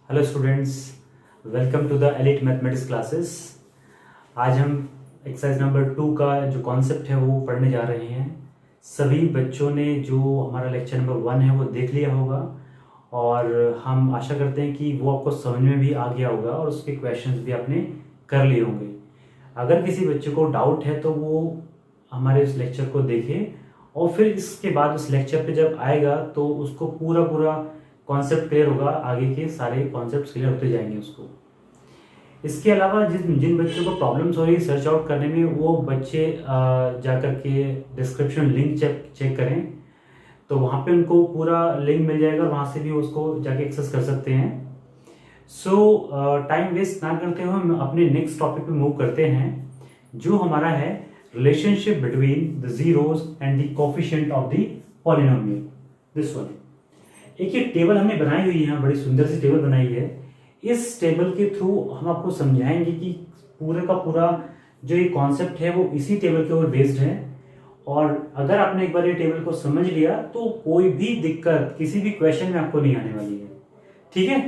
Hello students, welcome to the elite mathematics classes. आज हम exercise number 2 का जो कॉन्सेप्ट है वो पढ़ने जा रहे हैं। सभी बच्चों ने जो हमारा लेक्चर नंबर 1 है वो देख लिया होगा और हम आशा करते हैं कि वो आपको समझ में भी आ गया होगा और उसके क्वेश्चंस भी आपने कर लिए होंगे। अगर किसी बच्चे को डाउट है तो वो हमारे इस लेक्चर को देखे और फिर इसके बाद उस लेक्चर पे जब आएगा तो उसको पूरा कॉन्सेप्ट क्लियर होगा, आगे के सारे कॉन्सेप्ट क्लियर होते जाएंगे उसको। इसके अलावा जिन बच्चों को प्रॉब्लम्स हो रही है सर्च आउट करने में, वो बच्चे जा करके डिस्क्रिप्शन लिंक चेक करें, तो वहाँ पे उनको पूरा लिंक मिल जाएगा और वहाँ से भी उसको जाके एक्सेस कर सकते हैं। सो टाइम वेस्ट ना करते हुए हम अपने नेक्स्ट टॉपिक पे मूव करते हैं, जो हमारा है relationship between the zeros and the coefficient of the polynomial. This one, एक ये टेबल हमने बनाई हुई है, बड़ी सुंदर सी टेबल बनाई है। इस टेबल के थ्रू हम आपको समझाएंगे कि पूरे का पूरा जो ये कॉन्सेप्ट है वो इसी टेबल के ऊपर बेस्ड है। और अगर आपने एक बार ये टेबल को समझ लिया तो कोई भी दिक्कत किसी भी क्वेश्चन में आपको नहीं आने वाली है। ठीक है,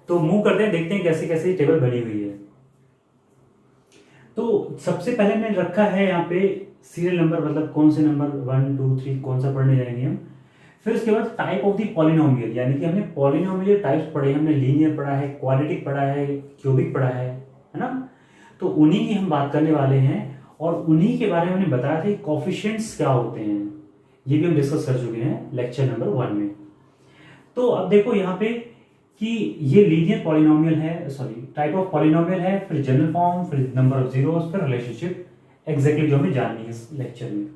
तो मूव करते हैं, देखते हैं कैसे कैसे ये टेबल बनी हुई है। तो सबसे पहले मैंने रखा है यहाँ पे सीरियल नंबर, मतलब कौन से नंबर 1 2 3 कौन सा पढ़ने जाएंगे हम। फिर उसके बाद टाइप ऑफ द पॉलिनोमियल, यानी कि हमने पॉलिनोमियल टाइप्स पढ़े, हमने लीनियर पढ़ा है, क्वाड्रेटिक पढ़ा है, क्यूबिक पढ़ा है ना। तो उन्हीं की हम बात करने वाले हैं और उन्हीं के बारे में हमने बताया था कि कोफिशिएंट्स क्या होते हैं, ये भी हम डिस्कस कर चुके हैं लेक्चर नंबर 1 में। तो अब देखो यहाँ पे कि ये लीनियर पॉलिनोमियल है, सॉरी टाइप ऑफ पॉलिनोमियल है, फिर जनरल फॉर्म, फिर नंबर ऑफ जीरोस, फिर रिलेशनशिप एग्जैक्टली जो हमें जाननी है इस लेक्चर में।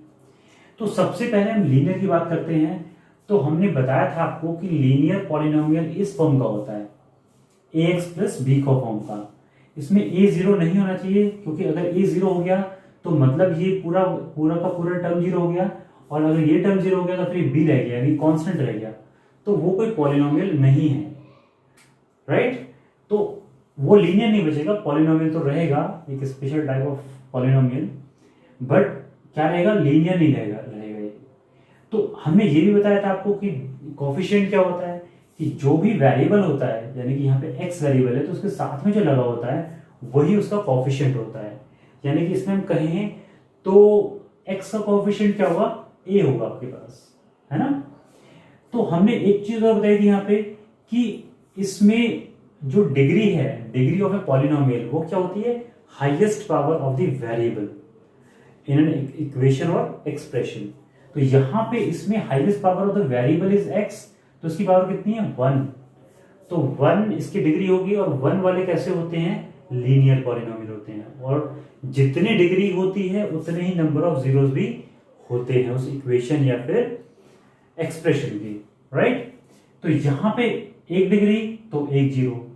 तो सबसे पहले हम लीनियर की बात करते हैं। तो हमने बताया था आपको कि लीनियर पॉलिनोमियल इस फॉर्म का होता है, ax प्लस बी का फॉर्म का। इसमें a 0 नहीं होना चाहिए, क्योंकि अगर a 0 हो गया तो मतलब ये पूरा का पूरा टर्म 0 हो गया, और अगर ये टर्म 0 हो गया तो फिर b रह गया, यानी कांस्टेंट रह गया, तो वो कोई पॉलिनोमियल नहीं है, राइट। तो वो लीनियर नहीं बचेगा, पॉलिनोमियल तो रहेगा, एक special type of polynomial, but क्या रहेगा, लीनियर नहीं रहेगा। तो हमने ये भी बताया था आपको कि कोफिशिएंट क्या होता है, कि जो भी वेरिएबल होता है, यानी कि यहाँ पे x वेरिएबल है तो उसके साथ में जो लगा होता है वही उसका कोफिशिएंट होता है। यानी कि इसमें हम कहें तो x का कोफिशिएंट क्या होगा, a होगा आपके पास, है ना। तो हमने एक चीज और बताई थी यहाँ पे कि इसमें जो डिग्री है, डिग्री ऑफ ए पॉलिनोमियल, वो क्या होती है, highest power of the variable in an equation और एक्सप्रेशन। तो यहां पे इसमें highest power of the variable is x, तो इसकी पावर कितनी है, 1। तो 1 इसकी डिग्री होगी, और 1 वाले कैसे होते हैं, लीनियर पॉलिनोमियल होते हैं, और जितनी डिग्री होती है उतने ही नंबर ऑफ जीरोस भी होते हैं उस इक्वेशन या फिर एक्सप्रेशन की, राइट। तो यहां पे 1 डिग्री तो 1 जीरो।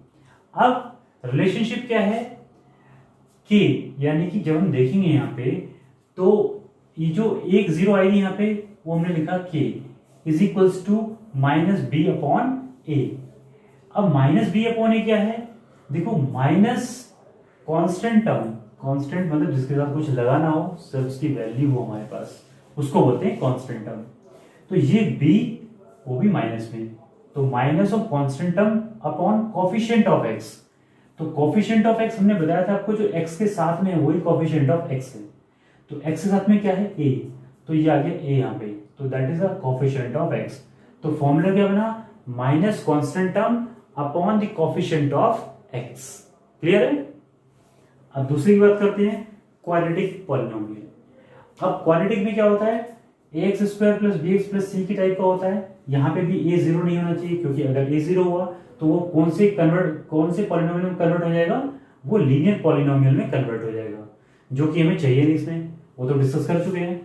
अब रिलेशनशिप क्या है कि, यानी कि जब हम देखेंगे यहां पे तो ये जो 1 0 आएगी यहाँ पे, वो हमने लिखा k is equals to minus B upon A. अब माइनस बी अपॉन ए क्या है, देखो माइनस कांस्टेंट टर्म, कांस्टेंट मतलब जिसके साथ कुछ लगाना हो, सिर्फ उसकी वैल्यू हो हमारे पास, उसको बोलते हैं कांस्टेंट टर्म। तो ये b वो भी माइनस में, तो minus of constant term upon coefficient of x। तो कोफिशिएंट ऑफ x हमने बताया था आपको, जो x के साथ में है वही कोफिशिएंट ऑफ x है। तो x के साथ में क्या है, a, तो ये आ गया a यहाँ पे, तो that is a coefficient of x। तो फॉर्मूला क्या बना, minus constant term upon the coefficient of x। Clear है। अब दूसरी की बात करते हैं, क्वाड्रेटिक पॉलिनोमियल। अब क्वाड्रेटिक में क्या होता है, ax square plus bx plus c की टाइप का होता है। यहाँ पे भी a 0 नहीं होना चाहिए, क्योंकि अगर a 0 हुआ तो वो कौन से पॉलिनोमियल में कन्वर्ट हो जाएगा, वो लीनियर पॉलिनोमियल में कन्वर्ट हो जाएगा, जो कि हमें चाहिए नहीं इसमें, वो तो डिस्कस कर चुके हैं।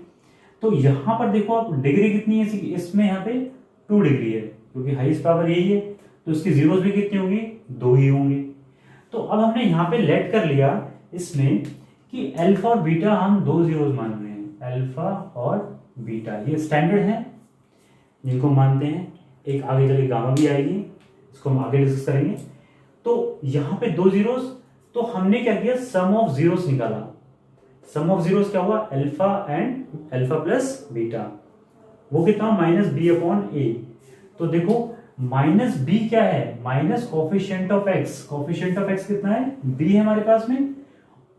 तो यहां पर देखो आप, डिग्री कितनी है इसमें, यहाँ पे 2 डिग्री है, क्योंकि हाईएस्ट पावर यही है, तो इसकी जीरोस भी कितनी होंगी, 2 ही होंगे। तो अब हमने यहाँ पे लेट कर लिया इसमें कि अल्फा और बीटा हम 2 जीरोस मान रहे हैं, अल्फा और बीटा ये स्टैंडर्ड है जिनको मानते हैं। एक आगे चले गामा भी आएगी, इसको हम आगे डिस्कस करेंगे। तो यहाँ पे 2 जीरोस, तो हमने क्या किया, सम ऑफ जीरोस निकाला। सम ऑफ जीरोस क्या हुआ, alpha and alpha plus beta, वो कितना माइनस बी अपॉन ए। तो देखो माइनस बी क्या है, minus coefficient of x, coefficient of x कितना है, बी है हमारे पास में,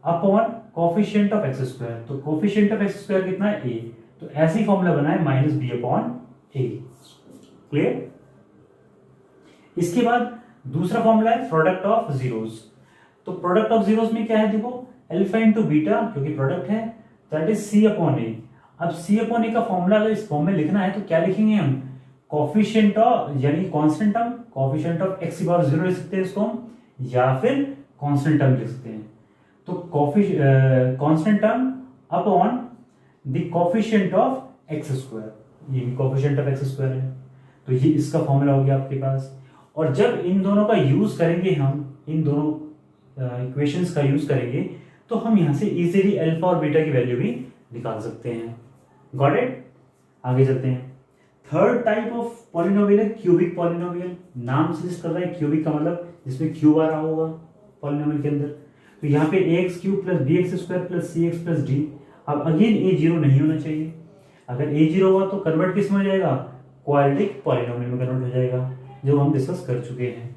upon coefficient of X square, तो कोफिशिएंट ऑफ एक्स स्क्वायर कितना है, ए, तो ऐसे ही फॉर्मूला बना है माइनस बी अपॉन ए। क्लियर। इसके बाद दूसरा फॉर्मूला है प्रोडक्ट ऑफ जीरोस, तो प्रोडक्ट ऑफ जीरोस में क्या है, देखो अल्फा इंटू बीटा क्योंकि प्रोडक्ट है, that is C upon A. अब सी अपॉन ए का फॉर्मूला अगर इस फॉर्म में लिखना है तो क्या लिखेंगे हम, कोफिशिएंट ऑफ यानी constant term, coefficient of x की पावर 0 लिख सकते हैं इसको हम, या फिर कांस्टेंट टर्म लिख सकते हैं। तो constant term upon the coefficient of X square, ये भी कोफिशिएंट ऑफ एक्स स्क्वायर है, तो ये इसका फॉर्मूला हो गया आपके पास। और जब इन दोनों का यूज करेंगे हम, इन दोनों इक्वेशंस का यूज करेंगे तो हम यहां से इजीली अल्फा और बीटा की वैल्यू भी निकाल सकते हैं। Got it. आगे चलते हैं। थर्ड टाइप ऑफ पॉलिनोमियल है क्यूबिक पॉलिनोमियल, नाम सजेस्ट कर रहा है क्यूबिक का मतलब जिसमें क्यूब आ रहा होगा पॉलिनोमियल के अंदर। तो यहाँ पे ax cube plus B X square plus C X plus D. अब अगेन ए जीरो नहीं होना चाहिए, अगर ए जीरो हुआ तो कन्वर्ट किस में हो जाएगा, क्वाड्रेटिक पॉलिनोमियल में कन्वर्ट हो जाएगा, जो हम डिस्कस कर चुके हैं।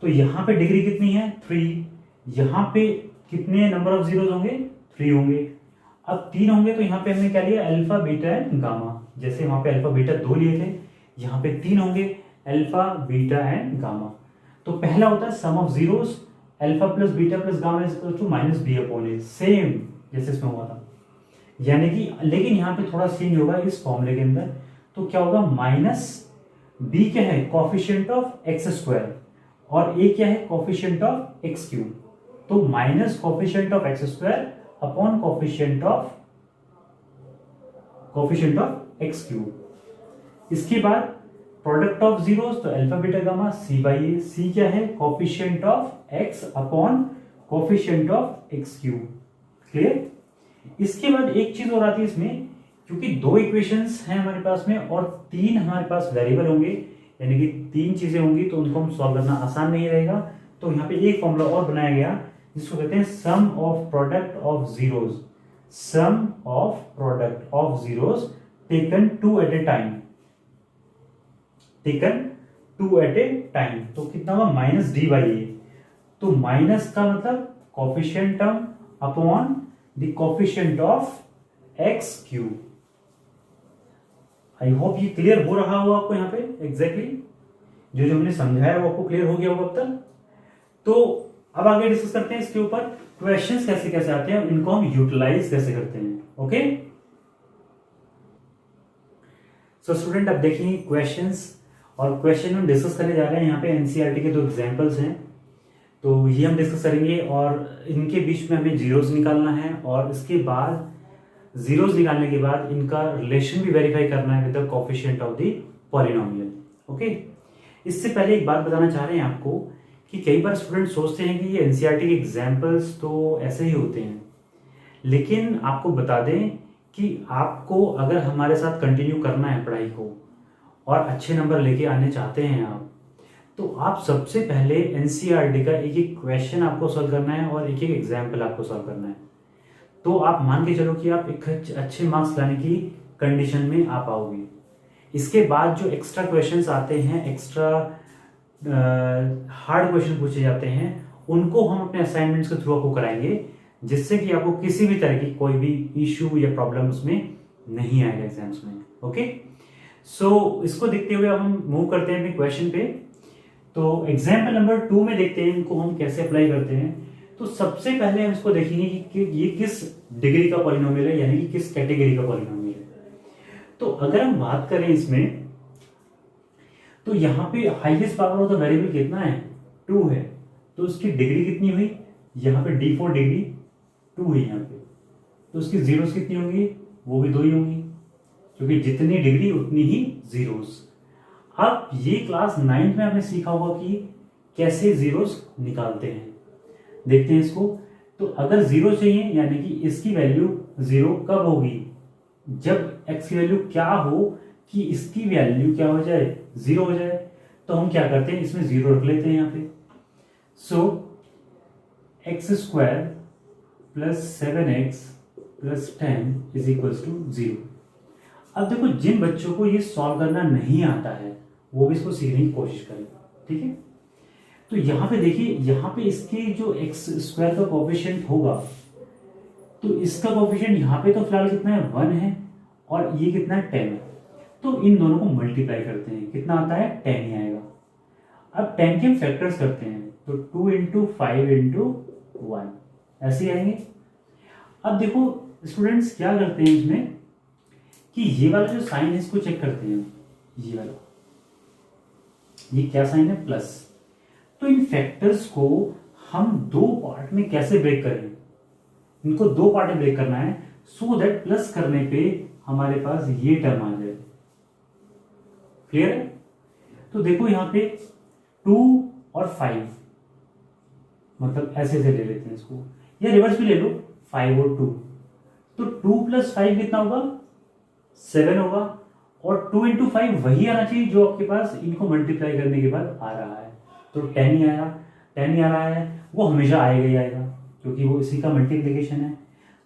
तो यहाँ पे डिग्री कितनी है, 3, यहाँ पे कितने नंबर ऑफ जीरोस होंगे, 3 होंगे। अब 3 होंगे तो यहाँ पे हमने क्या लिया, अल्फा बीटा एंड गामा, जैसे वहां पे अल्फा बीटा 2 लिए थे, यहाँ पे 3 होंगे, अल्फा बीटा एंड गामा। तो पहला होता है sum of zeros, alpha plus beta plus gamma is equal to minus B upon A, same जैसे इसमें हुआ था, यानी कि लेकिन यहाँ पे थोड़ा चेंज होगा इस फॉर्मूले के अंदर। तो क्या होगा, माइनस बी क्या है, कोफिशिएंट ऑफ एक्स स्क्वायर, और ए क्या है, कोफिशिएंट ऑफ एक्स क्यूब। तो minus coefficient of X square upon coefficient of X cube. इसके बाद प्रोडक्ट ऑफ जीरोस, तो alpha beta gamma C by A, C क्या है, coefficient of X upon coefficient of X cube. Clear. इसके बाद एक चीज और आती है इसमें, क्योंकि 2 इक्वेशंस हैं हमारे पास में और 3 हमारे पास वेरिएबल होंगे, यानी कि 3 चीजें होंगी, तो उनको हम सॉल्व करना आसान नहीं रहेगा। तो यहाँ पे एक फॉर्मूला और बनाया गया जिसको कहते हैं sum of product of zeros, sum of product of zeros taken 2 at a time, taken 2 at a time. तो कितना होगा, माइनस डी बाई ए। तो माइनस का मतलब coefficient term upon the coefficient of X cube. I hope ये clear हो रहा हो आपको यहाँ पे एग्जैक्टली जो हमने समझाया वो आपको क्लियर हो गया होगा अब तक। तो अब आगे डिस्कस करते हैं इसके ऊपर क्वेश्चंस कैसे कैसे आते हैं, इनको हम यूटिलाइज कैसे करते हैं। ओके, सो स्टूडेंट अब देखेंगे क्वेश्चंस, और क्वेश्चन हम डिस्कस करने जा रहे हैं यहाँ पे एनसीईआरटी के 2 एग्जांपल्स हैं, तो ये हम डिस्कस करेंगे और इनके बीच में हमें जीरोस निकालना है, और इसके बाद जीरोस निकालने के बाद इनका रिलेशन भी वेरीफाई करना है with the coefficient of the polynomial. Okay, इससे पहले एक बात बताना चाह रहे हैं आपको कि कई बार स्टूडेंट सोचते हैं कि ये एनसीईआरटी के एग्जाम्पल्स तो ऐसे ही होते हैं, लेकिन आपको बता दें कि आपको अगर हमारे साथ कंटिन्यू करना है पढ़ाई को और अच्छे नंबर लेके आने चाहते हैं आप, तो आप सबसे पहले एनसीईआरटी का एक एक क्वेश्चन आपको सॉल्व करना है और एक एक एग्जाम्पल आपको सॉल्व करना है। तो आप मान के चलो कि आप एक अच्छे मार्क्स लाने की कंडीशन में आ पाओगे। इसके बाद जो एक्स्ट्रा क्वेश्चंस आते हैं, एक्स्ट्रा हार्ड क्वेश्चन पूछे जाते हैं, उनको हम अपने असाइनमेंट्स के थ्रू आपको कराएंगे, जिससे कि आपको किसी भी तरह की कोई भी इश्यू या प्रॉब्लम उसमें नहीं आएगा एग्जाम्स में। ओके, सो इसको देखते हुए अब हम मूव करते हैं अपने क्वेश्चन पे। तो एग्जाम्पल नंबर 2 में देखते हैं इनको हम कैसे अप्लाई करते हैं। तो सबसे पहले हम इसको देखेंगे कि ये किस डिग्री का पॉलिनोमियल है, यानी कि किस कैटेगरी का पॉलिनोमियल है। तो अगर हम बात करें इसमें, तो यहाँ पे highest power of the variable कितना है, 2 है, तो उसकी डिग्री कितनी हुई, यहाँ पे D4 डिग्री 2 है यहाँ पे, तो उसकी जीरोस कितनी होंगी, वो भी 2 ही होंगी, क्योंकि जितनी डिग्री उतनी ही जीरोस। अब ये क्लास 9th में आपने सीखा होगा कि कैसे जीरोस निकालते हैं। देखते हैं इसको। तो अगर 0 चाहिए, यानी कि इसकी वैल्यू 0 कब होगी, जब x की वैल्यू क्या हो कि इसकी वैल्यू क्या हो जाए, 0 हो जाए। तो हम क्या करते हैं, इसमें 0 रख लेते हैं यहाँ पे। So X square plus 7x plus 10 is equal to 0। अब देखो, जिन बच्चों को ये सॉल्व करना नहीं आता है वो भी इसको सीखने की कोशिश करें। ठीक है, तो यहाँ पे देखिए, यहाँ पे इसके जो एक्स स्क्वायर का कोफिशिएंट होगा, तो इसका कोफिशिएंट यहाँ पे तो फिलहाल कितना है 1 है, और ये कितना है 10 है। तो इन दोनों को मल्टीप्लाई करते हैं, कितना आता है 10 ही आएगा। अब 10 के हम फैक्टर्स करते हैं, तो 2 इंटू 5 इंटू 1 ऐसे ही आएंगे। अब देखो स्टूडेंट्स क्या करते हैं इसमें कि ये वाला जो साइन है इसको चेक करते हैं, ये वाला, ये क्या साइन है प्लस। तो इन फैक्टर्स को हम दो पार्ट में कैसे ब्रेक करें, इनको दो पार्ट में ब्रेक करना है, सो दैट प्लस करने पे हमारे पास ये टर्म आ जाए। क्लियर है? तो देखो यहां पे 2 और 5, मतलब ऐसे से ले लेते हैं इसको, या रिवर्स भी ले लो, 5 और 2, तो 2 प्लस 5 कितना होगा 7 होगा, और 2 इंटू 5 वही आना चाहिए जो आपके पास इनको मल्टीप्लाई करने के बाद आ रहा है, तो 10 ही आया, 10 ही आ रहा है, वो हमेशा आएगा ही आएगा क्योंकि वो इसी का मल्टीप्लिकेशन है।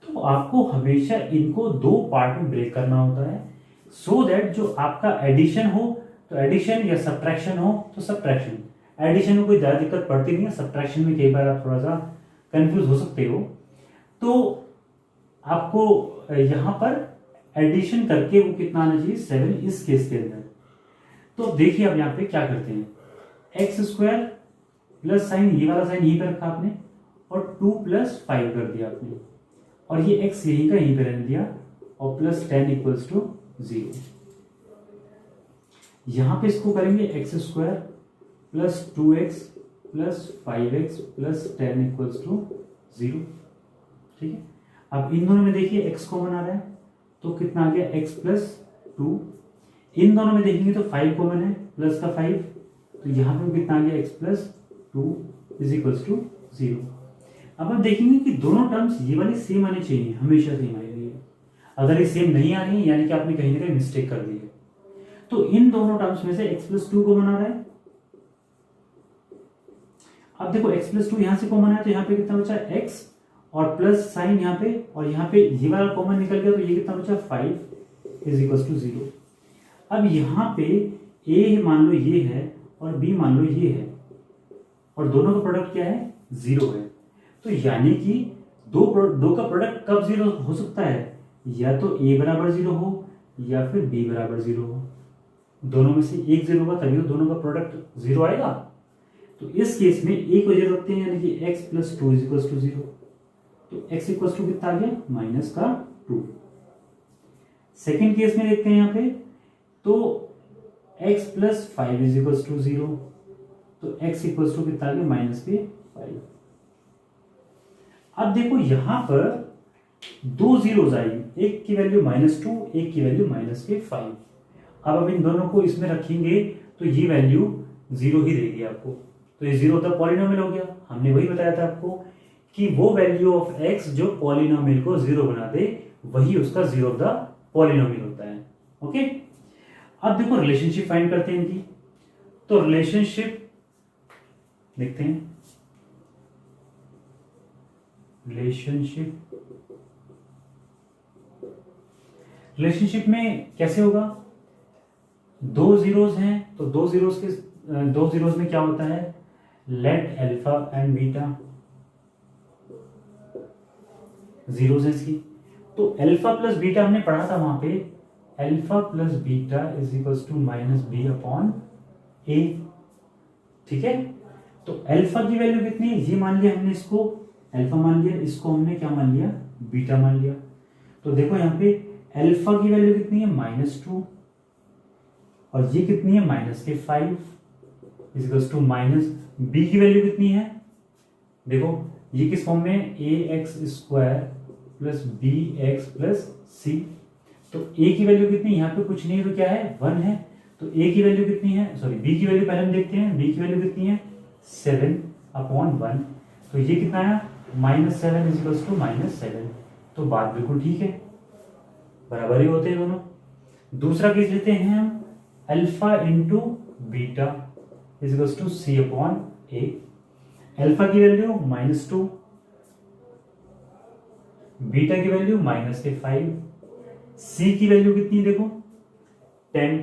तो आपको हमेशा इनको दो पार्ट में ब्रेक करना होता है, सो दैट जो आपका एडिशन हो तो एडिशन, या सब्ट्रैक्शन हो तो सब्ट्रैक्शन। एडिशन में कोई ज़्यादा दिक्कत पड़ती नहीं है, सब्ट्रैक्शन में कई बार आप थोड़ा सा कंफ्यूज हो सकते हो। तो आपको यहाँ पर एडिशन करके वो कितना आना चाहिए 7 इस केस के अंदर। तो देखिए अब यहाँ पे क्या करते हैं, एक्स स्क्वायर प्लस साइन, ये वाला साइन यहीं पे रखा आपने, और 2 प्लस 5 कर दिया आपने, और ये एक्स यहीं का यहीं पे रहने दिया, और प्लस 10 इक्वल्स टू 0। यहां पे इसको करेंगे x square plus 2x plus 5x plus 10 equals to 0। ठीक है, अब इन दोनों में देखिए x कॉमन आ रहा है, तो कितना आ गया x प्लस 2। इन दोनों में देखेंगे तो 5 कॉमन है, प्लस का 5, तो यहां पे कितना आ गया x plus 2 is equals to 0। अब आप देखेंगे कि दोनों टर्म्स ये वाली सेम आनी चाहिए, हमेशा सेम आएगी। अगर ये सेम नहीं आ रही है यानी कि आपने कहीं ना कहीं मिस्टेक कर दी है। तो इन दोनों टर्म्स में से x प्लस 2 कॉमन आ रहा है। अब देखो x प्लस 2 यहां से कॉमन है, तो यहाँ पे कितना बचा x, और प्लस साइन यहाँ पे, और यहाँ पे ये वाला कॉमन निकल गया, तो ये कितना बचा 5 इज इक्वल्स टू 0। अब यहाँ पे a मान लो ये है और b मान लो ये है, और दोनों का प्रोडक्ट क्या है 0 है। तो यानी कि दो का प्रोडक्ट कब 0 हो सकता है, या तो a बराबर 0 हो या फिर b बराबर 0 हो, दोनों में से एक 0 होगा तभी तो दोनों का प्रोडक्ट 0 आएगा। तो इस केस में a को 0 रखते हैं, यानी कि x plus 2 is equals to 0। तो x इक्वल्स टू कितना आ गया माइनस का 2। सेकेंड केस में देखते हैं यहाँ पे, तो x plus 5 is equals to 0, तो x इक्वल्स टू कितना आ गया माइनस के 5। अब देखो यहां पर दो जीरोज आई, एक की वैल्यू -2, एक की वैल्यू -5। अब इन दोनों को इसमें रखेंगे तो ये वैल्यू 0 ही देगी आपको, तो ये 0 द पॉलिनोमियल हो गया। हमने वही बताया था आपको कि वो वैल्यू ऑफ x जो पॉलिनोमियल को 0 बना दे वही उसका 0 ऑफ द पॉलिनोमियल होता है। ओके, अब देखो रिलेशनशिप फाइंड करते हैं इनकी। तो रिलेशनशिप देखते हैं, रिलेशनशिप में कैसे होगा, दो जीरोज हैं तो दो जीरोज में क्या होता है, let alpha and beta, zeros है इसकी। तो अल्फा प्लस बीटा हमने पढ़ा था वहां पे, alpha plus beta is equals to -b upon a। ठीक है, तो अल्फा की वैल्यू कितनी है, ये मान लिया हमने, इसको अल्फा मान लिया, इसको हमने क्या मान लिया बीटा मान लिया। तो देखो यहाँ पे अल्फा की वैल्यू कितनी है -2, और ये कितनी है -5 इज इक्वल्स टू बी की वैल्यू कितनी है, देखो ये किस फॉर्म में, ax² plus bx plus c। तो a की वैल्यू कितनी, यहाँ पे कुछ नहीं है तो क्या है 1 है, तो a की वैल्यू कितनी है, सॉरी b की वैल्यू पहले हम देखते हैं, b की वैल्यू कितनी है 7 अपॉन 1, तो ये कितना आया -7 इज इक्वल्स टू -7। तो बात बिल्कुल ठीक है, बराबर ही होते हैं दोनों। दूसरा केस लेते हैं हम, alpha into beta is equals to c upon a। Alpha की वैल्यू -2, बीटा की वैल्यू -5, c की वैल्यू कितनी है देखो 10,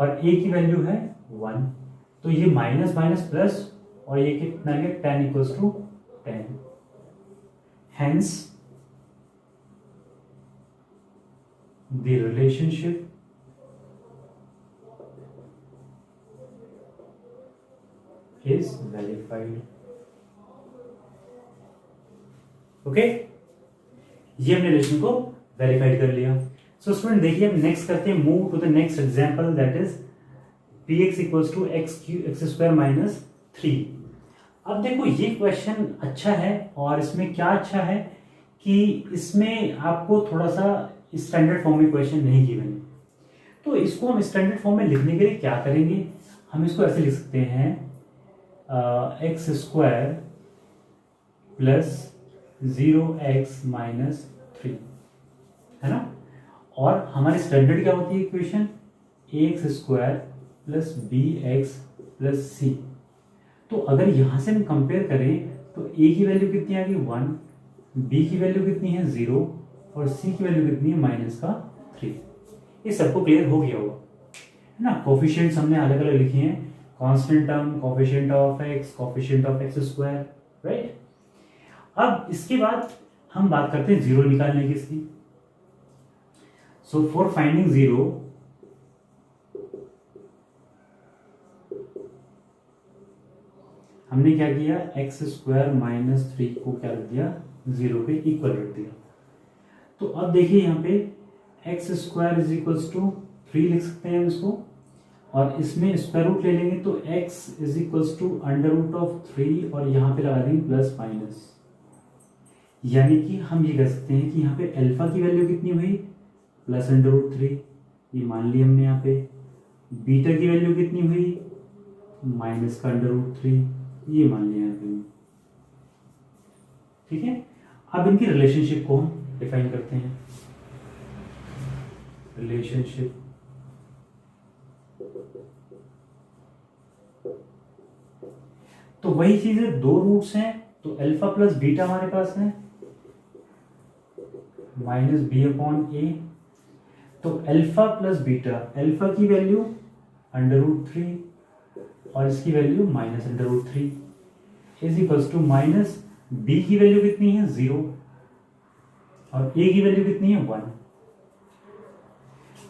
और ए की वैल्यू है 1, तो ये माइनस माइनस प्लस और ये कितना है 10 equals to 10, hence the relationship is verified. Okay, ये हमने रिलेशन को वेरीफाइड कर लिया। सो स्टूडेंट देखिए हम नेक्स्ट करते हैं, move to the next example, that is px equals to x square minus 3। अब देखो ये क्वेश्चन अच्छा है और इसमें क्या अच्छा है कि इसमें आपको थोड़ा सा स्टैंडर्ड फॉर्म में क्वेश्चन नहीं गिवन है, तो इसको हम स्टैंडर्ड फॉर्म में लिखने के लिए क्या करेंगे, हम इसको ऐसे लिख सकते हैं x square plus 0x minus 3, है ना। और हमारी स्टैंडर्ड क्या होती है equation, ax square plus bx plus c। तो अगर यहां से हम कंपेयर करें तो a की वैल्यू कितनी आ गई 1, b की वैल्यू कितनी है 0 और c की वैल्यू कितनी है माइनस का 3। ये सबको क्लियर हो गया होगा, है ना। कोफिशिएंट्स हमने अलग अलग लिखे हैं, constant term, coefficient of x, coefficient of x square, right. अब इसके बाद हम बात करते हैं जीरो निकालने की इसकी। सो फॉर फाइंडिंग जीरो हमने क्या किया, एक्स स्क्वायर माइनस 3 को क्या रख दिया, जीरो पे इक्वल रख दिया। तो अब देखिए यहाँ पे x square is equals to 3 लिख सकते हैं हम इसको, और इसमें स्क्वायर रूट ले लेंगे तो x is equals to under root of 3 और यहाँ पे लगा देंगे प्लस माइनस, यानी कि हम ये कह सकते हैं कि यहाँ पे अल्फा की वैल्यू कितनी हुई, प्लस अंडर रूट 3, ये मान लिया हमने यहाँ पे। बीटा की वैल्यू कितनी हुई, माइनस का अंडर रूट 3, ये मान लिया यहाँ पे, ठीक है। अब इनकी रिलेशनशिप को हम डिफाइन करते हैं, रिलेशनशिप तो वही चीज है, दो रूट्स हैं तो अल्फा प्लस बीटा हमारे पास है माइनस बी अपॉन ए। तो अल्फा प्लस बीटा, अल्फा की वैल्यू अंडर रूट 3 और इसकी value minus under root 3 is equals to minus B की वैल्यू कितनी है 0 और ए की वैल्यू कितनी है 1।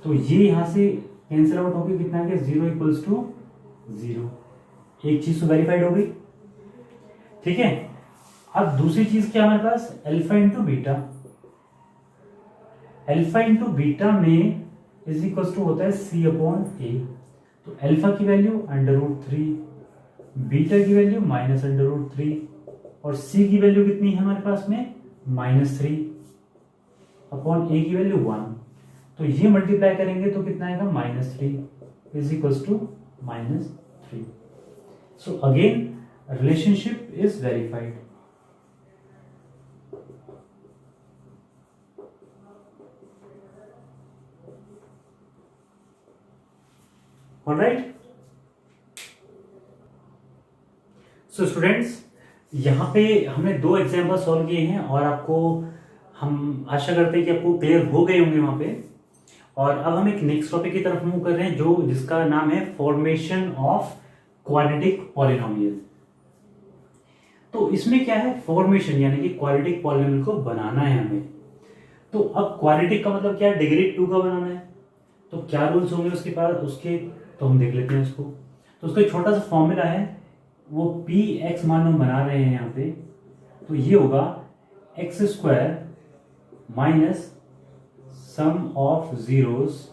तो ये यहां से कैंसिल आउट होकर कितना है 0 इक्वल्स टू 0। एक चीज तो वेरीफाइड हो गई, ठीक है। अब दूसरी चीज क्या हमारे पास, alpha into beta. Alpha into beta में इज इक्वल्स टू होता है सी अपॉन ए। तो अल्फा की वैल्यू अंडर रूट 3, बीटा की वैल्यू माइनस अंडर रूट 3 और सी की वैल्यू कितनी है हमारे पास में माइनस 3 अपॉन ए की वैल्यू 1। तो ये मल्टीप्लाई करेंगे तो कितना आएगा minus 3 is equals to minus 3। So again relationship is verified. Alright. So students, यहाँ पे हमने दो एग्जाम्पल सॉल्व किए हैं और आपको हम आशा करते हैं कि आपको क्लियर हो गए होंगे वहां पे। और अब हम एक नेक्स्ट टॉपिक की तरफ मूव कर रहे हैं जो जिसका नाम है फॉर्मेशन ऑफ क्वाड्रेटिक पॉलिनोमियल। तो इसमें क्या है, फॉर्मेशन यानी कि क्वाड्रेटिक पॉलिनोमियल को बनाना है हमें। तो अब क्वाड्रेटिक का मतलब क्या है, डिग्री 2 का बनाना है। तो क्या रूल्स होंगे उसके पास, उसके तो हम देख लेते हैं उसको। तो उसका एक छोटा सा फॉर्मूला है, वो पी एक्स मान हम बना रहे हैं यहाँ पे। तो ये होगा x square minus sum of zeros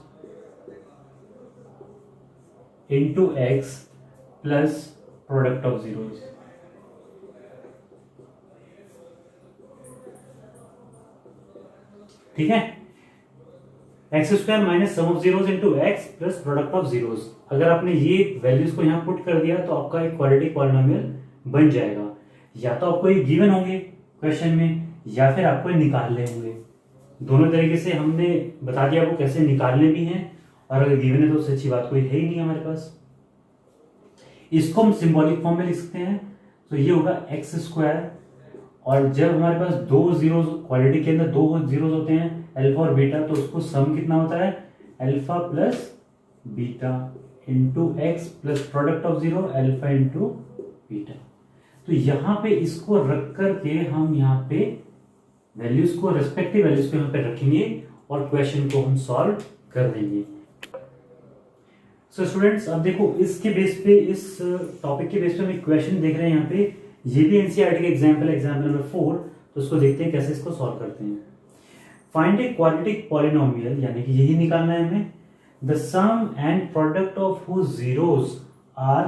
into x plus product of zeros. ठीक है, x square minus sum of zeros into x plus product of zeros. अगर आपने ये वैल्यूज को यहाँ पुट कर दिया तो आपका एक क्वाड्रेटिक पॉलिनोमियल बन जाएगा। या तो आपको ये गिवन होंगे क्वेश्चन में या फिर आपको निकालने होंगे। दोनों तरीके से हमने बता दिया आपको कैसे निकालने भी हैं, और अगर गिवन है तो उससे अच्छी बात कोई है ही नहीं हमारे पास। इसको हम सिंबॉलिक फॉर्म में लिख सकते हैं। तो ये होगा एक्स स्क्वायर, और जब हमारे पास दो जीरो क्वाड्रेटिक के अंदर दो जीरोस होते हैं अल्फा और बीटा, तो उसको सम कितना होता है alpha plus beta into x plus product of zero alpha into beta. तो यहां पे इसको रख करके हम यहाँ पे वैल्यूज को, रेस्पेक्टिव वैल्यूज को यहाँ पे रखेंगे और क्वेश्चन को हम सॉल्व कर देंगे। सो स्टूडेंट्स, अब देखो इसके बेस पे, इस टॉपिक के बेस पे हम एक क्वेश्चन देख रहे हैं यहाँ पे। ये भी एनसीईआरटी का एग्जाम्पल नंबर 4। तो उसको देखते हैं कैसे इसको सॉल्व करते हैं। फाइंड ए क्वाड्रेटिक पॉलिनोमियल, यानी कि यही निकालना है हमें। The sum and product of whose zeros are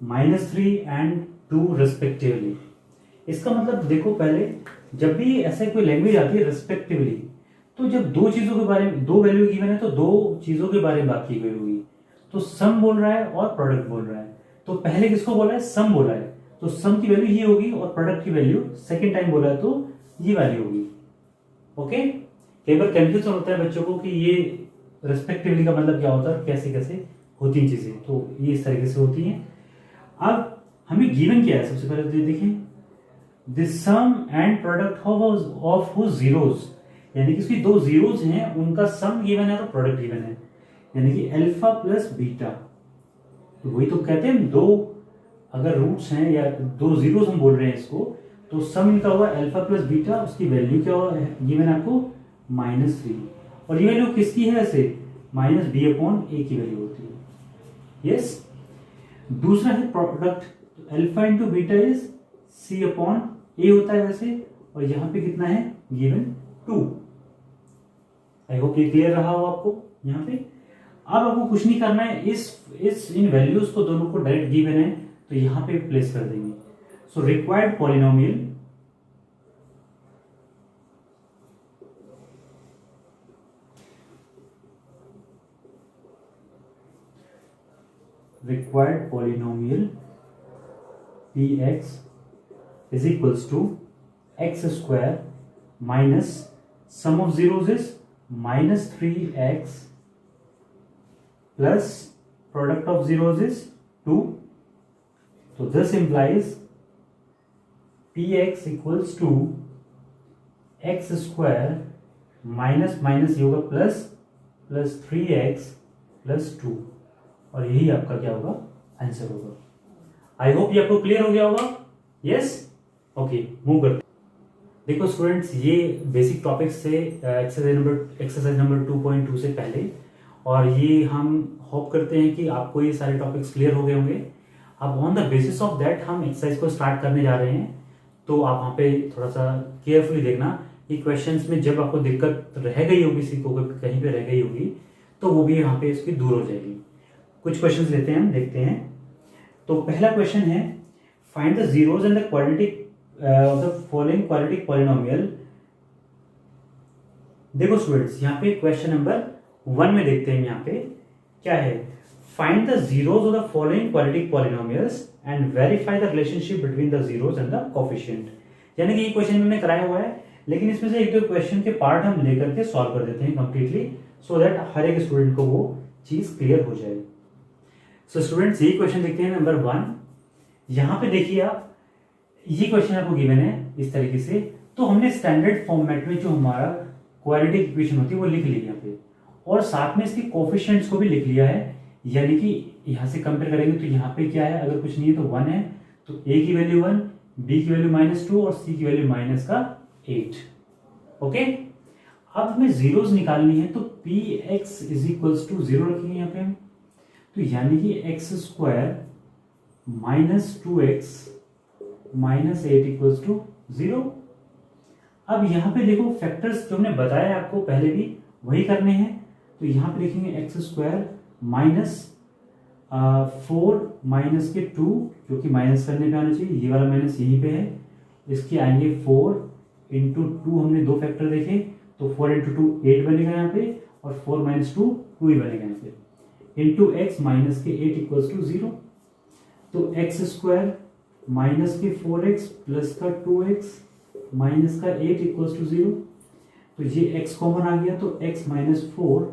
-3 and 2 respectively. इसका मतलब देखो, पहले जब भी ऐसा कोई लैंग्वेज आती है रेस्पेक्टिवली, तो जब दो चीजों के बारे में, दो वैल्यू गिवन है तो दो चीजों के बारे में बात की गई होगी। तो सम बोल रहा है और प्रोडक्ट बोल रहा है। तो पहले किसको बोला है? सम बोला है, तो सम की वैल्यू ये होगी और प्रोडक्ट की वैल्यू सेकेंड टाइम बोला है तो ये वैल्यू होगी। ओके, कई बार कंफ्यूजन होता है बच्चों को कि ये रेस्पेक्टिवली का मतलब क्या होता है, कैसे कैसे होती हैं चीजें। तो ये इस तरीके से होती हैं। अब हमें गिवन क्या है, सबसे पहले तो देखें, the sum and product of whose zeros, यानी कि इसकी दो जीरोस हैं, उनका सम गिवन है तो प्रोडक्ट गिवन है, यानी कि अल्फा प्लस बीटा। तो वही तो कहते हैं, दो अगर रूट्स हैं या दो जीरोस हम बोल रहे हैं इसको, तो सम इनका हुआ अल्फा प्लस बीटा, उसकी वैल्यू क्या हुआ गिवन है आपको -3। और ये वैल्यू किसकी है? ऐसे -b/a की वैल्यू होती है। यस। दूसरा है product, alpha into beta is c/a होता है वैसे, और यहां पे कितना है गिवन 2। आई होप ये क्लियर रहा हो आपको यहां पे। अब आपको कुछ नहीं करना है, इस इन वैल्यूज को दोनों को डायरेक्ट गिवन है तो यहां पे प्लेस कर देंगे। So required polynomial, px is equals to x square minus sum of zeros is -3x plus product of zeros is 2. So this implies px equals to x square minus ये होगा plus 3x plus 2, और यही आपका क्या होगा answer होगा। I hope ये आपको क्लियर हो गया होगा। यस, ओके, मूव करते। देखो स्टूडेंट्स, ये बेसिक टॉपिक्स से एक्सरसाइज नंबर 2.2 से पहले, और ये हम होप करते हैं कि आपको ये सारे टॉपिक्स क्लियर हो गए होंगे। अब on the basis of that हम एक्सरसाइज को स्टार्ट करने जा रहे हैं। तो आप वहाँ पे थोड़ा सा केयरफुली देखना कि क्वेश्चंस में जब आपको दिक्कत रह गई होगी, किसी को कहीं पे रह गई होगी, तो वो भी यहाँ पे इसकी दूर हो जाएगी। कुछ क्वेश्चंस लेते हैं, हम देखते हैं। तो पहला क्वेश्चन है, find the zeros and the quadratic of the following quadratic polynomial. देखो स्टूडेंट्स, यहाँ पे क्वेश्चन नंबर 1 में देखते हैं, यहाँ पे क्या है, find the zeros of the following quadratic polynomials and verify the relationship between the zeros and the coefficient. यानी कि ये क्वेश्चन हमने कराया हुआ है, लेकिन इसमें से एक दो क्वेश्चन के पार्ट हम लेकर के सॉल्व कर देते हैं कंप्लीटली, सो दैट हर एक स्टूडेंट को वो चीज क्लियर हो जाए। सो स्टूडेंट्स, ये क्वेश्चन देखते हैं नंबर 1। यहां पे देखिए आप, ये क्वेश्चन आपको गिवन है इस तरीके से। तो हमने स्टैंडर्ड फॉर्मेट में जो हमारा क्वाड्रेटिक इक्वेशन होती है वो लिख ली यहाँ पे, और साथ में इसके कोफिशिएंट्स को भी लिख लिया है। यानी कि यहां से कंपेयर करेंगे तो यहाँ पे क्या है, अगर कुछ नहीं है तो 1 है, तो a की वैल्यू 1, b की वैल्यू -2 और c की वैल्यू -8। ओके, अब हमें जीरोस निकालनी है, तो px इज इक्वल्स टू 0 रखेंगे यहाँ पे हम। तो यानी कि x square -2x -8 equals to 0। अब यहाँ पे देखो फैक्टर्स जो हमने बताया आपको पहले भी वही करने हैं। तो यहाँ पे लिखेंगे x स्क्वायर -4 माइनस के 2, क्योंकि माइनस करने पे आना चाहिए, ये वाला माइनस यहीं पे है। इसके आएंगे 4 इंटू 2, हमने दो फैक्टर देखे, तो 4 इंटू 2 8 बनेगा यहाँ पे, और 4 - 2 2 ही बनेगा यहाँ पे, इंटू x माइनस के 8 इक्वल्स टू 0। तो x स्क्वायर माइनस के 4x प्लस का 2x माइनस का 8 इक्वल्स टू 0। तो ये x कॉमन आ गया, तो x -4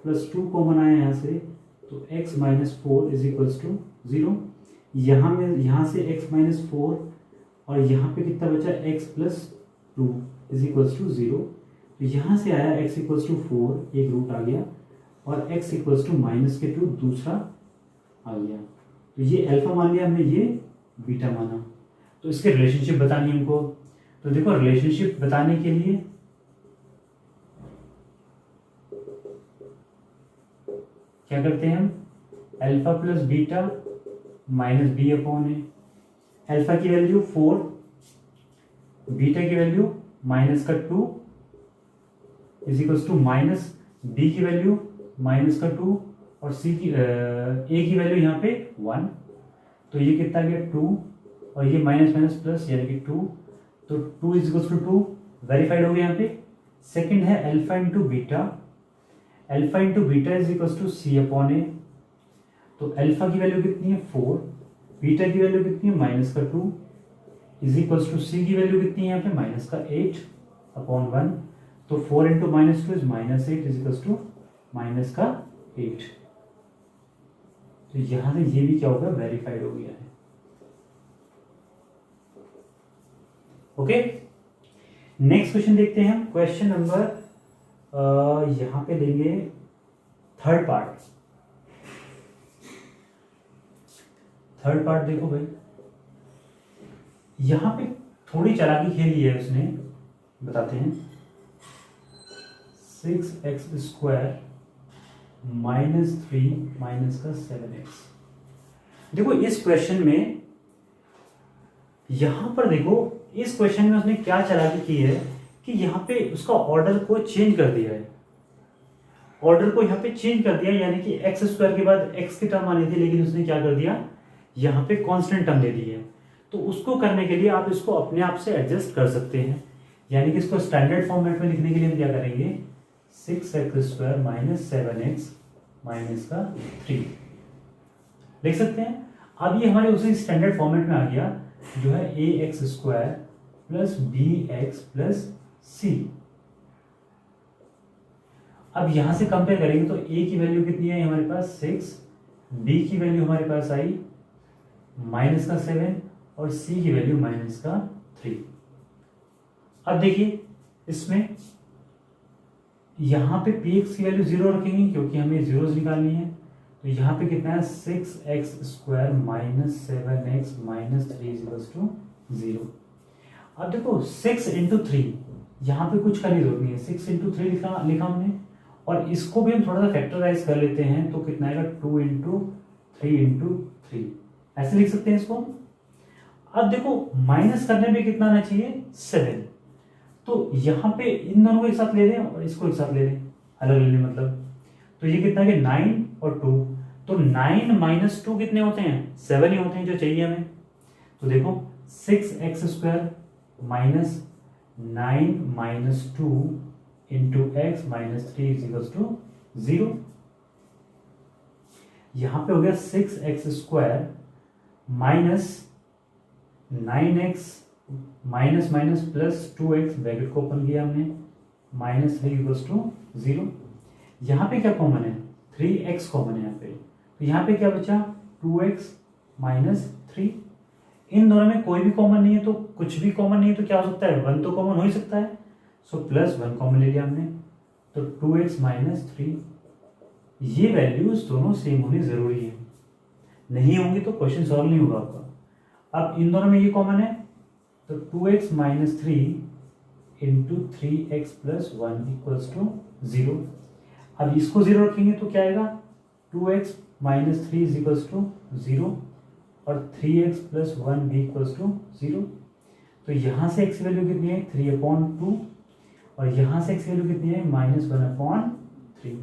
प्लस 2 कॉमन आया यहाँ से, तो x -4 इज इक्वल्स टू 0। यहाँ से x -4 और यहाँ पे कितना बचा, x plus 2 is equals to 0। तो यहाँ से आया x इक्वल्स टू 4, एक रूट आ गया, और x इक्वल्स टू -2 दूसरा आ गया। तो ये अल्फा मान लिया हमने, ये बीटा माना। तो इसके रिलेशनशिप बतानी हमको। तो देखो रिलेशनशिप बताने के लिए क्या करते हैं हम, alpha plus beta minus B upon A. Alpha की वैल्यू 4, बीटा की वैल्यू माइनस का 2 is equals to minus B की वैल्यू माइनस का 2 और सी की ए की वैल्यू यहाँ पे 1। तो ये कितना गया 2 और ये माइनस माइनस प्लस यानी कि 2। तो 2 इज इक्वल्स टू 2 वेरीफाइड हो गया यहाँ पे। सेकंड है alpha into beta, alpha into beta is equals to C upon A. तो अल्फा की वैल्यू कितनी है 4, बीटा की वैल्यू कितनी है माइनस का 2 इज इक्वल्स टू सी की वैल्यू कितनी है यहाँ पे माइनस का 8 अपॉन 1। तो 4 into minus 2 is minus 8 is equals to minus का 8। तो यहां से ये भी क्या होगा, वेरीफाइड हो गया है। ओके, नेक्स्ट क्वेश्चन देखते हैं हम। क्वेश्चन नंबर यहां पे देंगे थर्ड पार्ट। थर्ड पार्ट देखो भाई, यहां पे थोड़ी चालाकी खेली है उसने, बताते हैं। 6x स्क्वायर माइनस 3 माइनस का 7x। देखो इस क्वेश्चन में, यहां पर देखो इस क्वेश्चन में उसने क्या चालाकी की है कि यहां पे उसका ऑर्डर को चेंज कर दिया है। ऑर्डर को यहां पे चेंज कर दिया, यानी कि एक्स स्क्वायर के बाद एक्स की टर्म आनी थी, लेकिन उसने क्या कर दिया, यहां पे कांस्टेंट टर्म दे दी है। तो उसको करने के लिए आप इसको अपने आप से एडजस्ट कर सकते हैं, यानी कि इसको स्टैंडर्ड फॉर्मेट में लिखने के लिए हम क्या करेंगे, 6x square minus 7x minus का 3 लिख सकते हैं। अब ये हमारे उसी स्टैंडर्ड फॉर्मेट में आ गया, जो है A X square plus B X plus C. अब यहां से कंपेयर करेंगे तो ए की वैल्यू कितनी है हमारे पास 6, बी की वैल्यू हमारे पास आई माइनस का 7 और सी की वैल्यू माइनस का 3। अब देखिए इसमें यहां पे पी एक्स की वैल्यू 0 रखेंगे, क्योंकि हमें जीरोस निकालनी है। तो यहाँ पे कितना है 6x square minus 7x minus 3 equals to 0। अब देखो 6 इंटू 3, यहाँ पे कुछ करने की जरूरत नहीं है, 6 इंटू 3 लिखा हमने, और इसको भी हम थोड़ा सा फैक्टराइज कर लेते हैं। तो कितना आएगा 2 इंटू 3 इंटू 3, ऐसे लिख सकते हैं इसको। अब देखो माइनस करने में कितना आना चाहिए 7। तो यहाँ पे इन दोनों को एक साथ ले लें और इसको एक साथ ले लें, अलग ले लें मतलब। तो ये कितना है 9 और 2, तो 9 माइनस 2 कितने होते हैं 7 ही होते हैं, जो चाहिए हमें। तो देखो 6x square minus 9 minus 2 into x minus 3 is equal to 0। यहां पे हो गया 6x square minus 9x minus minus plus 2x, bracket को ओपन किया हमने, माइनस 3 इक्वल टू 0। यहाँ पे क्या कॉमन है 3x कॉमन है यहाँ पे। तो यहाँ पे क्या बचा 2x माइनस 3। इन दोनों में कोई भी कॉमन नहीं है, तो कुछ भी कॉमन नहीं है तो क्या हो सकता है 1 तो कॉमन हो ही सकता है। सो प्लस 1 कॉमन ले लिया हमने, तो 2x माइनस 3। ये वैल्यूज दोनों सेम होनी जरूरी है, नहीं होंगी तो क्वेश्चन सॉल्व नहीं होगा आपका। अब इन दोनों में ये कॉमन है, तो 2x minus 3 into 3x plus 1 equals to 0। अब इसको 0 रखेंगे तो क्या आएगा 2x minus 3 is equals to 0 और 3x प्लस 1 भी इक्वल्स टू 0। तो यहाँ से x की वैल्यू कितनी है 3/2 और यहाँ से x की वैल्यू कितनी है -1/3।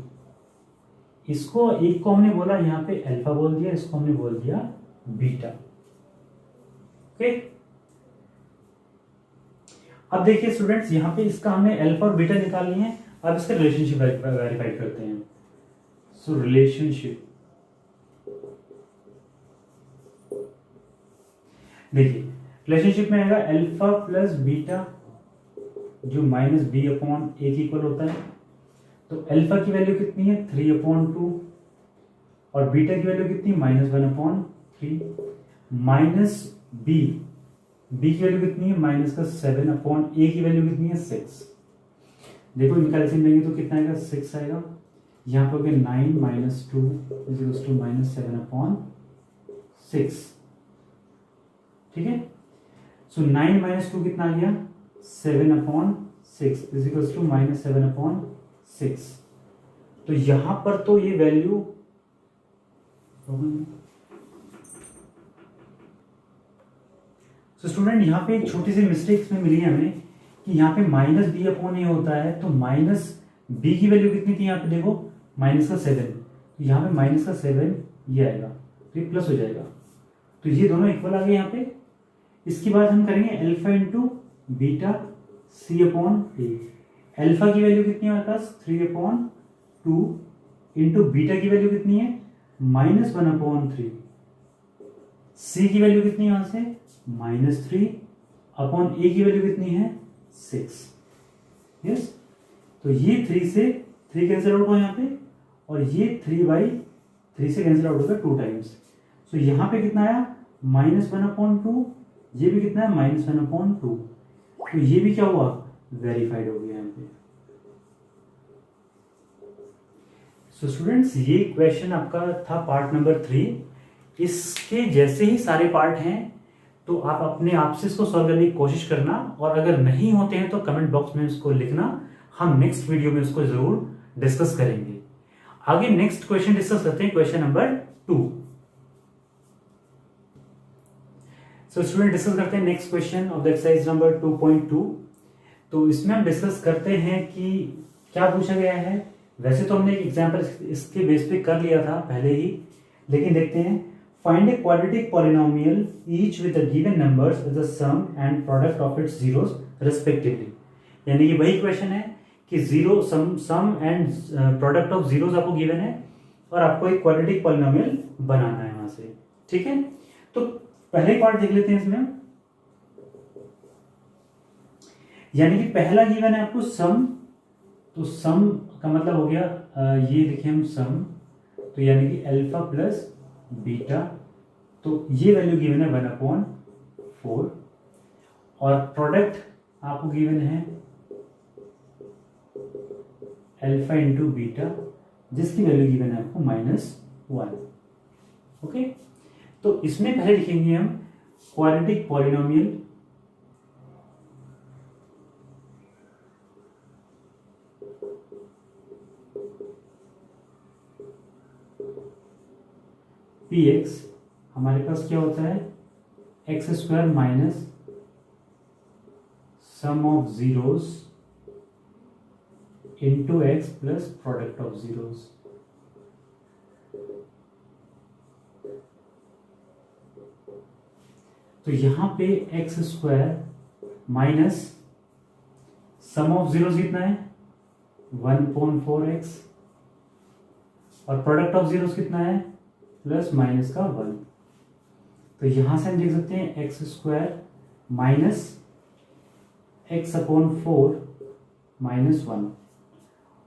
इसको एक को हमने बोला यहाँ पे अल्फा बोल दिया, इसको हमने बोल दिया बीटा। ओके, अब देखिए स्टूडेंट्स, यहाँ पे इसका हमने अल्फा और बीटा निकाल लिए हैं। अब इसका रिलेशनशिप वेरीफाई करते हैं। सो रिलेशनशिप देखिए, रिलेशनशिप में आएगा अल्फा प्लस बीटा जो माइनस बी अपॉन ए की इक्वल होता है। तो अल्फा की वैल्यू कितनी है 3/2 और बीटा की वैल्यू कितनी -1/3 माइनस बी की वैल्यू कितनी है -7 ए की वैल्यू कितनी है 6। देखो इनका कैलकुलेशन लेंगे तो कितना आएगा 6 आएगा। यहाँ पे हो गया 9 - 2 इज इक्वल टू -7/3। 6, ठीक है। सो 9 माइनस 2 कितना आ गया, 7/6 इज इक्वल टू -7/6। तो यहां पर तो ये वैल्यू स्टूडेंट यहाँ पे एक छोटी सी मिस्टेक में मिली है हमें कि यहाँ पे -b/a होता है, तो -b की वैल्यू कितनी थी यहाँ पे देखो, -7, तो यहाँ पे -7 ये आएगा, तो ये प्लस हो जाएगा, तो ये दोनों इक्वल आ गए यहाँ पे। इसके बाद हम करेंगे alpha into beta c/a। Alpha की वैल्यू कितनी है हमारे पास, 3/2 इंटू बीटा की वैल्यू कितनी है, -1/3। c की वैल्यू कितनी है यहां से, -3/a की वैल्यू कितनी है, 6। यस, तो ये 3 से 3 कैंसिल आउट हुआ यहाँ पे, और ये 3/3 से कैंसिल आउट होगा 2 टाइम्स। सो यहाँ पे कितना आया, -1/2, ये भी कितना है, -1/2। तो ये भी क्या हुआ, वेरीफाइड हो गया यहाँ पे। सो स्टूडेंट्स, ये क्वेश्चन आपका था पार्ट नंबर 3। इसके जैसे ही सारे पार्ट हैं, तो आप अपने आप से इसको सॉल्व करने की कोशिश करना, और अगर नहीं होते हैं तो कमेंट बॉक्स में इसको लिखना, हम नेक्स्ट वीडियो में इसको जरूर डिस्कस करेंगे। आगे नेक्स्ट क्वेश्चन डिस्कस करते हैं, question number 2। So student, discuss करते हैं next question of the exercise number 2.2। तो इसमें हम डिस्कस करते हैं कि क्या पूछा गया है। वैसे तो हमने एक एग्जाम्पल इसके बेस पे कर लिया था पहले ही, लेकिन देखते हैं। Find a quadratic polynomial each with the given numbers as the sum and product of its zeros respectively. यानी कि वही क्वेश्चन है कि zero sum and product of zeros आपको गिवन है, और आपको एक क्वाड्रेटिक पॉलिनोमियल बनाना है वहां से, ठीक है। तो पहले पार्ट देख लेते हैं इसमें। यानी कि पहला गिवन है आपको सम, तो सम का मतलब हो गया ये लिखे हम सम, तो यानी कि अल्फा प्लस बीटा, तो ये वैल्यू गिवन है 1/4, और प्रोडक्ट आपको गिवन है अल्फा इंटू बीटा, जिसकी वैल्यू गिवन है आपको -1। ओके, तो इसमें पहले लिखेंगे हम क्वाड्रेटिक पॉलिनोमियल px, हमारे पास क्या होता है, x² minus sum of zeros into x plus product of zeros. तो यहां पे x² minus sum of zeros कितना है, 1/4x, और प्रोडक्ट ऑफ जीरोस कितना है, प्लस माइनस का 1। तो यहां से हम देख सकते हैं x² माइनस x/4 -1,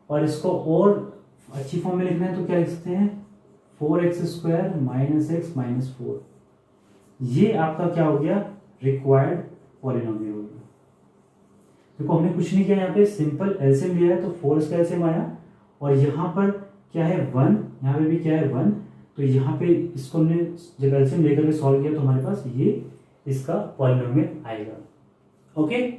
और इसको और अच्छी फॉर्म में लिखना है तो क्या लिख सकते हैं, 4x² माइनस x माइनस 4। ये आपका क्या हो गया, रिक्वायर्ड पॉलिनोमियल हो गया। देखो हमने कुछ नहीं किया, यहाँ पे सिंपल एलसीएम लिया है, तो 4 इसका एलसीएम आया, और यहाँ पर क्या है 1, यहाँ पे भी क्या है 1, तो यहाँ पे इसको हमने जब एलसीएम लेकर के सॉल्व किया तो हमारे पास ये इसका पॉलिनोमियल आएगा। Okay,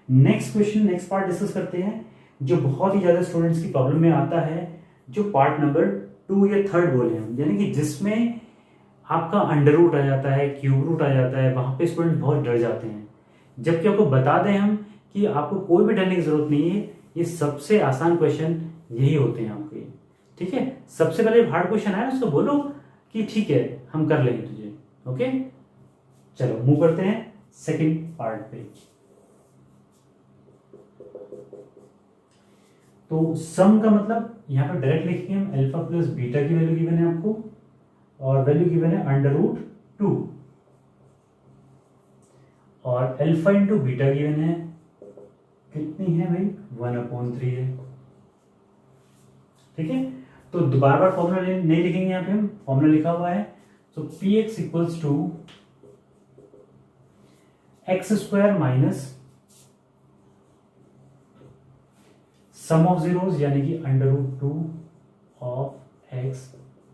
next question, next part discuss करते हैं, जो बहुत ही ज्यादा स्टूडेंट्स की प्रॉब्लम में आता है, जो पार्ट नंबर 2 या 3 बोले हम, यानी कि जिसमें आपका अंडर रूट आ जाता है, क्यूब रूट आ जाता है, वहां पे स्टूडेंट बहुत डर जाते हैं। जबकि आपको बता दें हम कि आपको कोई भी डरने की जरूरत नहीं है, ये सबसे आसान क्वेश्चन यही होते हैं आपके, ठीक है। सबसे पहले हार्ड क्वेश्चन आया उसको बोलो कि ठीक है हम कर लेंगे तुझे। ओके, चलो मूव करते हैं सेकंड पार्ट पे। तो सम का मतलब यहां पर डायरेक्ट लिखेंगे हम, अल्फा प्लस बीटा की वैल्यू गिवन है आपको, और वैल्यू गिवन है √2, और अल्फा इंटू बीटा गिवन है कितनी है भाई, 1/3 है, ठीक है। तो दोबारा बार फॉर्मूला नहीं लिखेंगे, यहाँ पे हम फॉर्मूला लिखा हुआ है। तो px equals to x² minus sum of zeros यानी कि √2 of x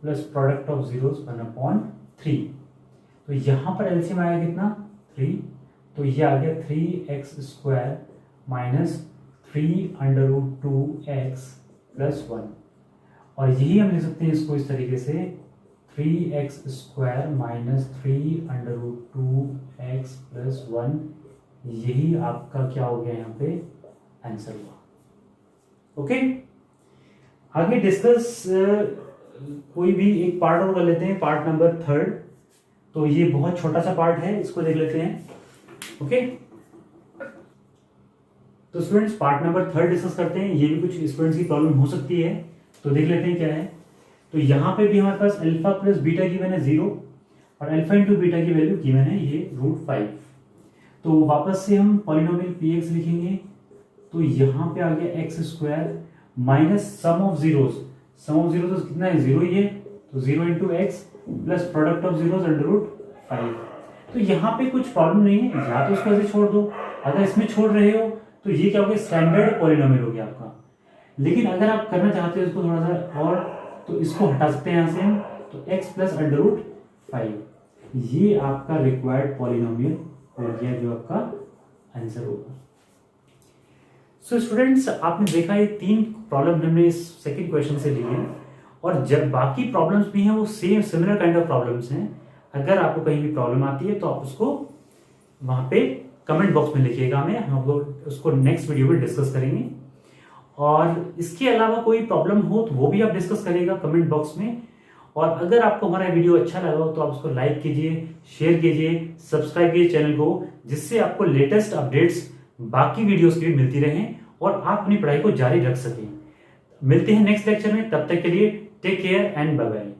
plus product of zeros 1/3। तो यहाँ पर एलसीएम आएगा कितना 3, तो ये आ गया 3x² माइनस 3√2x प्लस 1, और यही हम लिख सकते हैं इसको इस तरीके से 3x² माइनस 3√2x प्लस 1, यही आपका क्या हो गया यहाँ पे आंसर हुआ। ओके, आगे डिस्कस कोई भी एक पार्ट और कर लेते हैं, पार्ट नंबर 3। तो ये बहुत छोटा सा पार्ट है, इसको देख लेते हैं। ओके, तो स्टूडेंट्स पार्ट नंबर 3 डिस्कस करते हैं। ये भी कुछ स्टूडेंट्स की प्रॉब्लम हो सकती है, तो देख लेते हैं क्या है। तो यहाँ पे भी हमारे पास अल्फा प्लस बीटा गिवन है 0 और अल्फा इंटू बीटा की वैल्यू गिवन है ये √5। तो वापस से हम पॉलिनोमियल px लिखेंगे। तो यहाँ पे आ गया x² minus sum of zeros, sum of zeros कितना है 0 ही है, तो 0 into x plus product of zeros √5। तो यहाँ पे कुछ प्रॉब्लम नहीं है, या तो इसको ऐसे छोड़ दो, अगर इसमें छोड़ रहे हो तो ये क्या हो गया स्टैंडर्ड पॉलिनोमियल हो गया आपका। लेकिन अगर आप करना चाहते हो इसको थोड़ा सा और, तो इसको हटा सकते हैं यहाँ से हम, तो x प्लस √5 ये आपका रिक्वायर्ड पॉलिनोमियल हो गया जो आपका आंसर होगा। सो स्टूडेंट्स आपने देखा ये 3 प्रॉब्लम हमने इस सेकंड क्वेश्चन से लिए, और जब बाकी प्रॉब्लम्स भी हैं वो same similar kind of problems हैं। अगर आपको कहीं भी प्रॉब्लम आती है तो आप उसको वहां पे कमेंट बॉक्स में लिखिएगा, हम लोग उसको नेक्स्ट वीडियो में डिस्कस करेंगे। और इसके अलावा कोई प्रॉब्लम हो तो वो भी आप डिस्कस करिएगा कमेंट बॉक्स में। और अगर आपको हमारा वीडियो अच्छा लगा हो तो आप उसको लाइक कीजिए, शेयर कीजिए, सब्सक्राइब कीजिए चैनल को, जिससे आपको लेटेस्ट अपडेट्स बाकी वीडियोस की भी मिलती रहें और आप अपनी पढ़ाई को जारी रख सकें। मिलते हैं नेक्स्ट लेक्चर में, तब तक के लिए take care and bye bye.